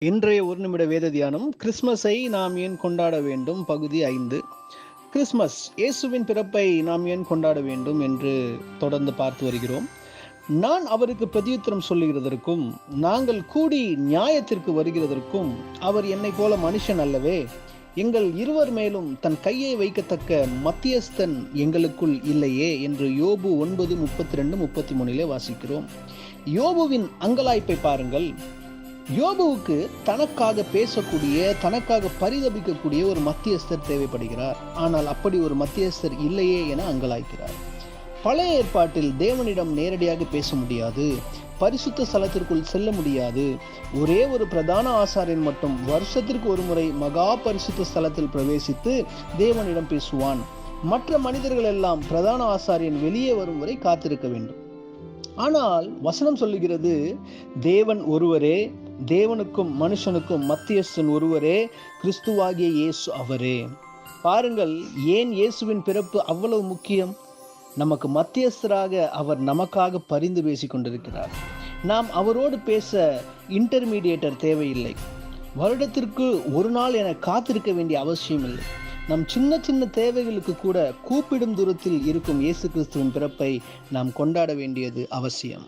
இன்றைய ஒரு நிமிட வேத தியானம் கிறிஸ்மஸை நாம் ஏன் கொண்டாட வேண்டும் பகுதி 5. கிறிஸ்மஸ் இயேசுவின் பிறப்பை நாம் ஏன் கொண்டாட வேண்டும் என்று தொடர்ந்து பார்த்து வருகிறோம். நான் அவருக்கு பிரதியுத்தரம் சொல்லுகிறதற்கும் நாங்கள் கூடி நியாயத்திற்கு வருகிறதற்கும் அவர் என்னை போல மனுஷன் அல்லவே. எங்கள் இருவர் மேலும் தன் கையை வைக்கத்தக்க மத்தியஸ்தன் எங்களுக்குள் இல்லையே என்று யோபு 9:32-33 வாசிக்கிறோம். யோபுவின் அங்கலாய்ப்பை பாருங்கள். யோபுவுக்கு தனக்காக பேசக்கூடிய, தனக்காக பரிதபிக்கக்கூடிய ஒரு மத்தியஸ்தர் தேவைப்படுகிறார். ஆனால் அப்படி ஒரு மத்தியஸ்தர் இல்லையே என அங்கலாய்க்கிறார். பழைய ஏற்பாட்டில் தேவனிடம் நேரடியாக பேச முடியாது, பரிசுத்த ஸ்தலத்திற்குள் செல்ல முடியாது. ஒரே ஒரு பிரதான ஆசாரியன் மட்டும் வருஷத்திற்கு ஒரு முறை மகா பரிசுத்த ஸ்தலத்தில் பிரவேசித்து தேவனிடம் பேசுவான். மற்ற மனிதர்கள் எல்லாம் பிரதான ஆசாரியன் வெளியே வரும் வரை காத்திருக்க வேண்டும். ஆனால் வசனம் சொல்லுகிறது, தேவன் ஒருவரே, தேவனுக்கும் மனுஷனுக்கும் மத்தியஸ்தன் ஒருவரே, கிறிஸ்துவாகிய இயேசு அவரே. பாருங்கள், ஏன் இயேசுவின் பிறப்பு அவ்வளவு முக்கியம்? நமக்கு மத்தியஸ்தராக அவர் நமக்காக பரிந்து பேசிக் கொண்டிருக்கிறார். நாம் அவரோடு பேச இன்டர்மீடியேட்டர் தேவையில்லை. வருடத்திற்கு ஒரு நாள் என காத்திருக்க வேண்டிய அவசியம் இல்லை. நம் சின்ன சின்ன தேவைகளுக்கு கூட கூப்பிடும் தூரத்தில் இருக்கும் இயேசு கிறிஸ்துவின் பிறப்பை நாம் கொண்டாட வேண்டியது அவசியம்.